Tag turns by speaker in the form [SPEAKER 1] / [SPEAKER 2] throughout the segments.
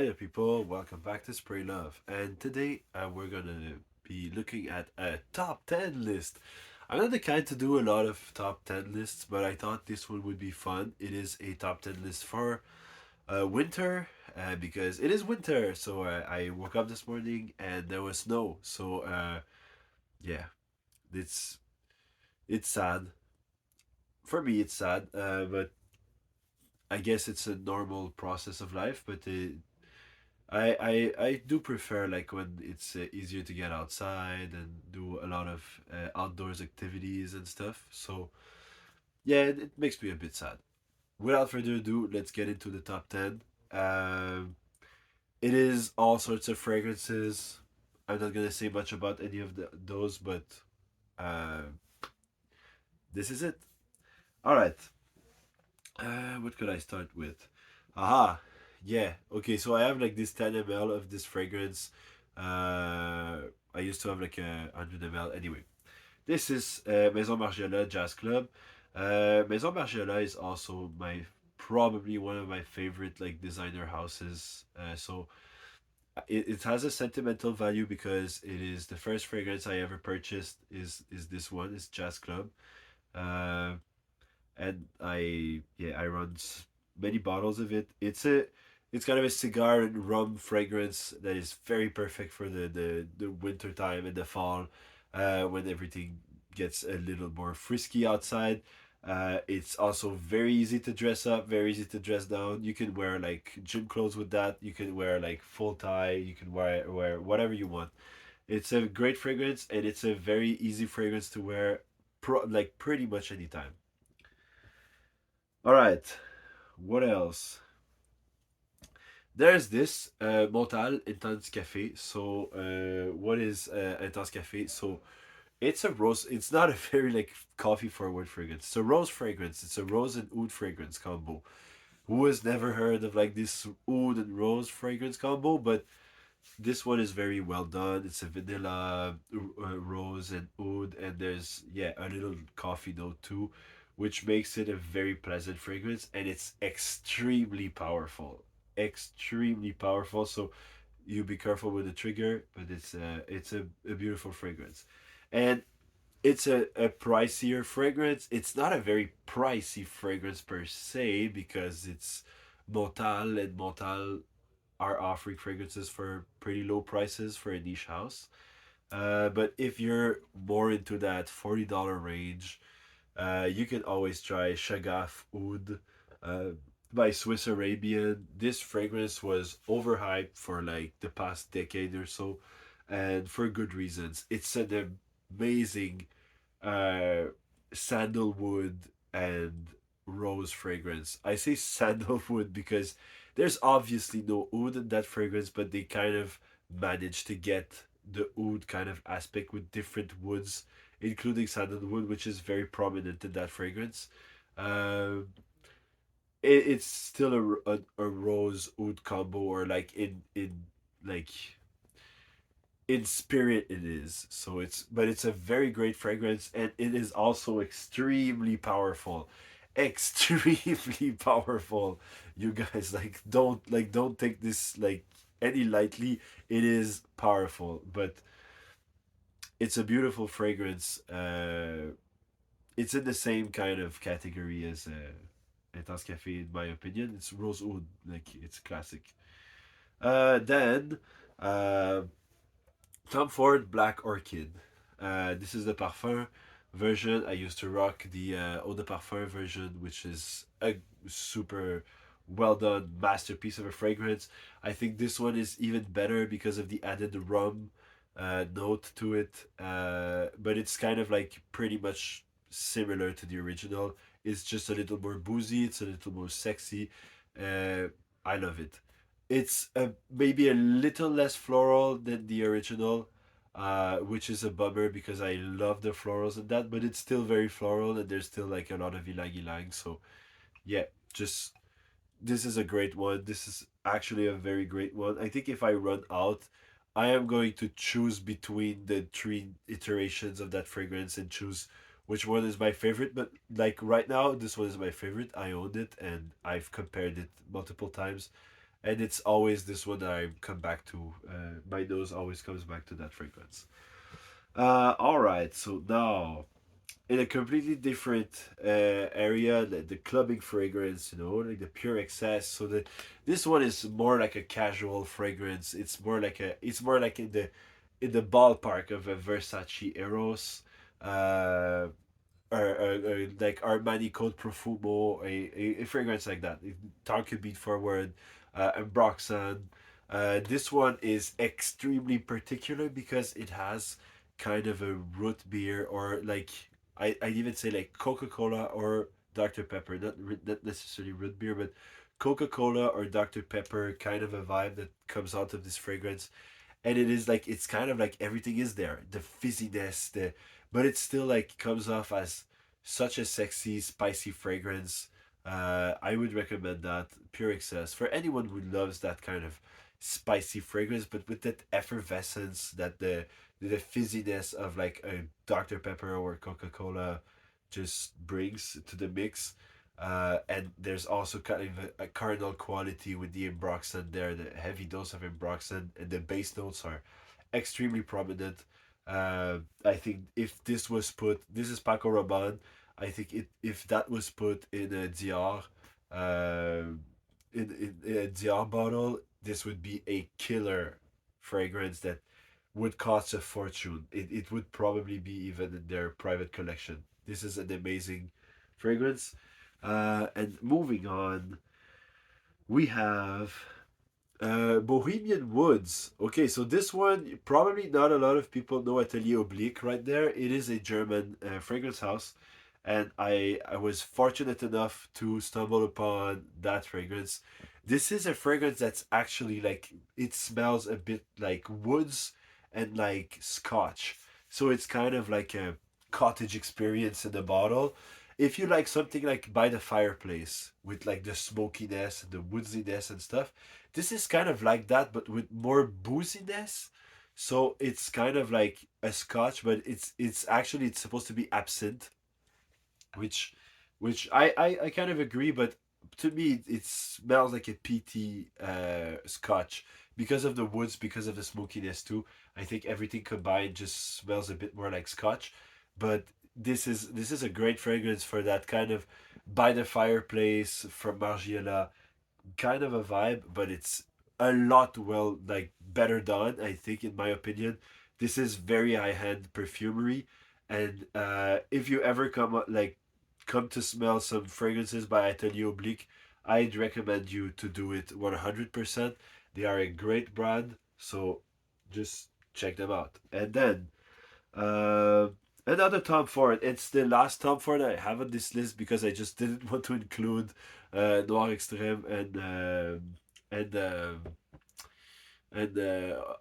[SPEAKER 1] Hi there, people. Welcome back to Spray Love. And today we're gonna be looking at a top 10 list. I'm not the kind to do a lot of top 10 lists, but I thought this one would be fun. It is a top 10 list for winter because it is winter. So I woke up this morning and there was snow. So yeah, it's it's sad. For me, it's sad, but I guess it's a normal process of life. But I do prefer like when it's easier to get outside and do a lot of outdoors activities and stuff. So yeah, it makes me a bit sad. Without further ado, let's get into the top 10. Um, it is all sorts of fragrances. I'm not gonna say much about any of those, but uh, this is it. All right. What could I start with? Aha, yeah. Okay, so I have like this 10 ml of this fragrance. I used to have like a 100 ml. Anyway, this is Maison Margiela Jazz Club. Maison Margiela is also my probably one of my favorite like designer houses. So it has a sentimental value because it is the first fragrance I ever purchased. Is this one? It's Jazz Club. Uh, and I run many bottles of it. It's kind of a cigar and rum fragrance that is very perfect for the winter time and the fall, when everything gets a little more frisky outside. It's also very easy to dress up, very easy to dress down. You can wear like gym clothes with that. You can wear like full tie. You can wear whatever you want. It's a great fragrance and it's a very easy fragrance to wear, like pretty much anytime. All right. What else? There's this Montal Intense Cafe. So, what is Intense Cafe? So, it's a rose. It's not a very like coffee forward fragrance. It's a rose fragrance. It's a rose and oud fragrance combo. Who has never heard of like this oud and rose fragrance combo? But this one is very well done. It's a vanilla, rose, and oud, and there's a little coffee note too, which makes it a very pleasant fragrance, and it's extremely powerful, extremely powerful. So you be careful with the trigger, but it's a beautiful fragrance, and it's a pricier fragrance. It's not a very pricey fragrance per se because it's Montal, and Montal are offering fragrances for pretty low prices for a niche house. But if you're more into that $40 range, you can always try Shagaf Oud uh, by Swiss Arabian. This fragrance was overhyped for like the past decade or so, and for good reasons. It's an amazing uh, sandalwood and rose fragrance. I say sandalwood because there's obviously no oud in that fragrance, but they kind of managed to get the oud kind of aspect with different woods, including sandalwood, which is very prominent in that fragrance. Um, it's still a rose oud combo, or like like in spirit it is. So it's a very great fragrance, and it is also extremely powerful, extremely powerful. You guys don't take this like any lightly. It is powerful, but it's a beautiful fragrance. It's in the same kind of category as Etas Cafe, in my opinion. It's rose oud, like it's classic. Then uh Tom Ford Black Orchid. This is the Parfum version. I used to rock the Eau de Parfum version, which is a super well done masterpiece of a fragrance. I think this one is even better because of the added rum note to it. But it's kind of like pretty much similar to the original. It's just a little more boozy, it's a little more sexy. Uh, I love it. It's maybe a little less floral than the original, which is a bummer because I love the florals in that, but it's still very floral and there's still like a lot of ylang ylang. So yeah, just this is a great one. This is actually a very great one. I think if I run out, I am going to choose between the three iterations of that fragrance and choose which one is my favorite. But like right now, this one is my favorite. I owned it and I've compared it multiple times, and it's always this one that I come back to. My nose always comes back to that fragrance. All right, so now in a completely different area, the clubbing fragrance, like the pure excess. So this one is more like a casual fragrance. It's more like in the ballpark of a Versace Eros, uh, or like Armani Code Profumo, a fragrance like that. Tar could beat forward, and Broxan. This one is extremely particular because it has kind of a root beer, or like I'd even say like Coca Cola or Dr. Pepper, not necessarily root beer, but Coca Cola or Dr. Pepper kind of a vibe that comes out of this fragrance. And it is like it's kind of like everything is there, the fizziness, but it still like comes off as such a sexy spicy fragrance. I would recommend that Pure Excess for anyone who loves that kind of spicy fragrance, but with that effervescence, that the fizziness of like a Dr. Pepper or Coca-Cola just brings to the mix. And there's also kind of a cardinal quality with the Ambroxan there, the heavy dose of Ambroxan, and the bass notes are extremely prominent. I think if this is Paco Rabanne. I think if that was put in a Dior, uh, in a Dior bottle, this would be a killer fragrance that would cost a fortune. It would probably be even in their private collection. This is an amazing fragrance. And moving on, we have Bohemian Woods. Okay, so this one, probably not a lot of people know Atelier Oblique right there. It is a German fragrance house. And I was fortunate enough to stumble upon that fragrance. This is a fragrance that's actually like, it smells a bit like woods and like scotch. So it's kind of like a cottage experience in the bottle. If you like something like by the fireplace with like the smokiness and the woodsiness and stuff, this is kind of like that, but with more booziness. So it's kind of like a scotch, but it's supposed to be absinthe, which which I kind of agree, but to me it smells like a peaty scotch because of the woods, because of the smokiness too. I think everything combined just smells a bit more like scotch, but this is a great fragrance for that kind of by the fireplace from Margiela kind of a vibe, but it's a lot well like better done. I think, in my opinion, this is very high end perfumery, and if you ever come to smell some fragrances by Atelier Oblique, I'd recommend you to do it 100%. They are a great brand, so just check them out. And then uh, another Tom Ford. It's the last Tom Ford I have on this list because I just didn't want to include Noir Extreme and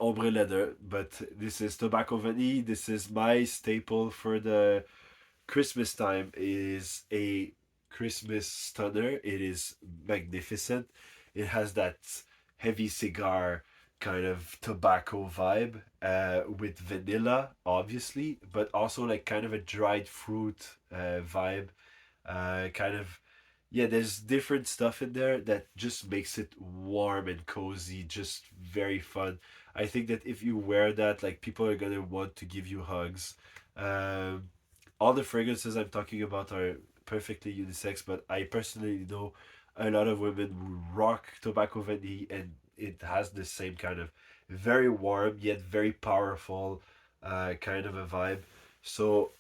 [SPEAKER 1] Ombre Leather. But this is Tobacco Vanille. This is my staple for the Christmas time. It is a Christmas stunner. It is magnificent. It has that heavy cigar kind of tobacco vibe, with vanilla, obviously, but also like kind of a dried fruit vibe. Kind of, yeah, there's different stuff in there that just makes it warm and cozy, just very fun. I think that if you wear that, like, people are gonna want to give you hugs. Um, all the fragrances I'm talking about are perfectly unisex, but I personally know a lot of women who rock Tobacco Vanille, and it has the same kind of very warm yet very powerful kind of a vibe. So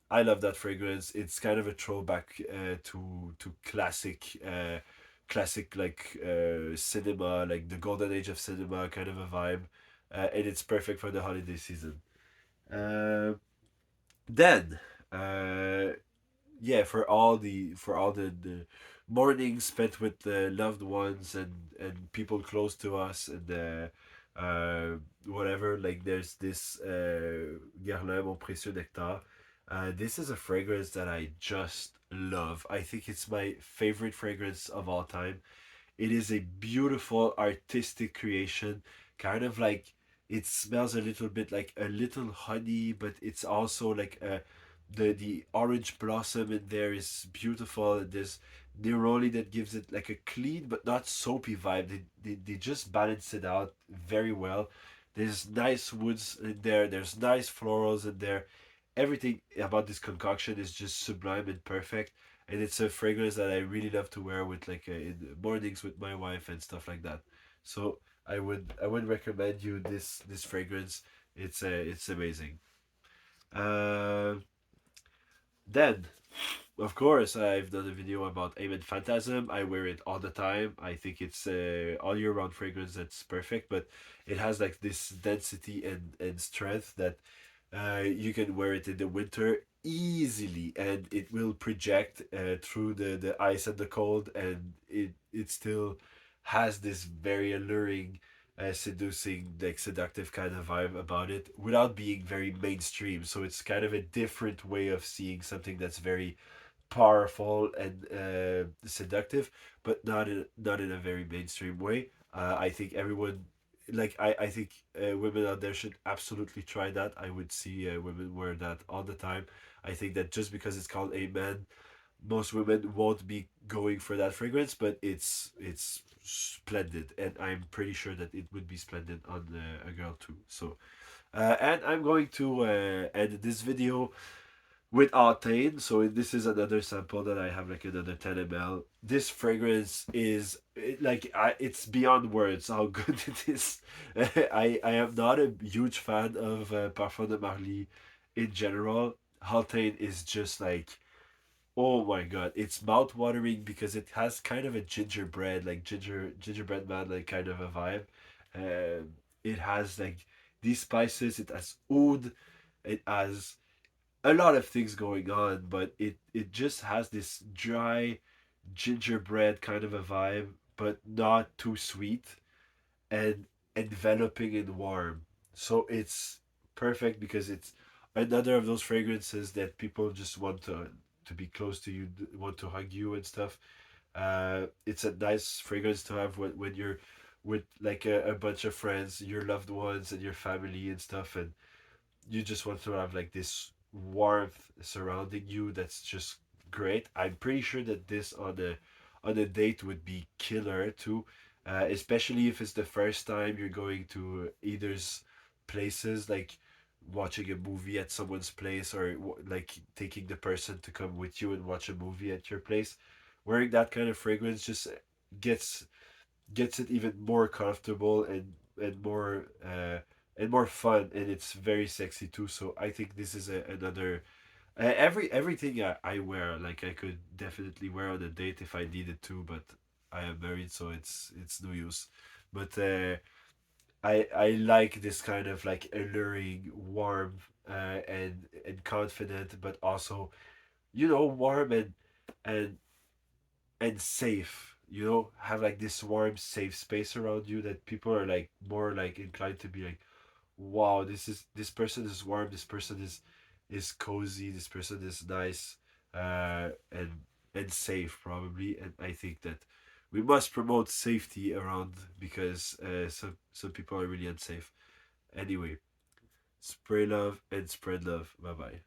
[SPEAKER 1] I love that fragrance. It's kind of a throwback to classic like cinema, like the golden age of cinema kind of a vibe, and it's perfect for the holiday season. Uh, then, uh, yeah, for all the mornings spent with loved ones and people close to us, and whatever, like there's this Guerlain Mon Précieux Nectar. This is a fragrance that I just love. I think it's my favorite fragrance of all time. It is a beautiful artistic creation, kind of like, it smells a little bit like a little honey, but it's also like the orange blossom in there is beautiful. There's neroli that gives it like a clean but not soapy vibe. They just balance it out very well. There's nice woods in there. There's nice florals in there. Everything about this concoction is just sublime and perfect. And it's a fragrance that I really love to wear with like in the mornings with my wife and stuff like that. So I would recommend you this fragrance. It's amazing. Uh, then of course, I've done a video about Amen Phantasm. I wear it all the time. I think it's all year round fragrance that's perfect, but it has like this density and strength that you can wear it in the winter easily, and it will project through the ice and the cold, and it still has this very alluring, seducing, like seductive kind of vibe about it without being very mainstream. So it's kind of a different way of seeing something that's very powerful and seductive, but not in a very mainstream way. I think everyone, like I think women out there should absolutely try that. I would see women wear that all the time. I think that just because it's called a man, most women won't be going for that fragrance, but it's splendid, and I'm pretty sure that it would be splendid on a girl too. So, and I'm going to end this video with Artane. So this is another sample that I have, like another 10 ml. This fragrance is it's beyond words how good it is. I am not a huge fan of Parfum de Marly in general. Artane is just like, oh my god, it's mouth watering because it has kind of a gingerbread, like gingerbread man, like kind of a vibe. It has like these spices. It has oud. It has a lot of things going on, but it just has this dry gingerbread kind of a vibe, but not too sweet and enveloping and warm. So it's perfect because it's another of those fragrances that people just want to be close to you, want to hug you and stuff. It's a nice fragrance to have when you're with like a bunch of friends, your loved ones, and your family and stuff, and you just want to have like this warmth surrounding you that's just great. I'm pretty sure that this on a date would be killer too, especially if it's the first time you're going to either's places, like watching a movie at someone's place, or like taking the person to come with you and watch a movie at your place. Wearing that kind of fragrance just gets gets it even more comfortable and more fun, and it's very sexy too. So I think this is another everything I wear, like I could definitely wear on a date if I needed to, but I am married, so it's no use. But I like this kind of like alluring, warm, and confident, but also warm and and safe. Have like this warm, safe space around you that people are like more like inclined to be like, wow, this person is warm, this person is cozy, this person is nice, and safe probably. And I think that we must promote safety around, because some people are really unsafe. Anyway, spray love and spread love. Bye bye.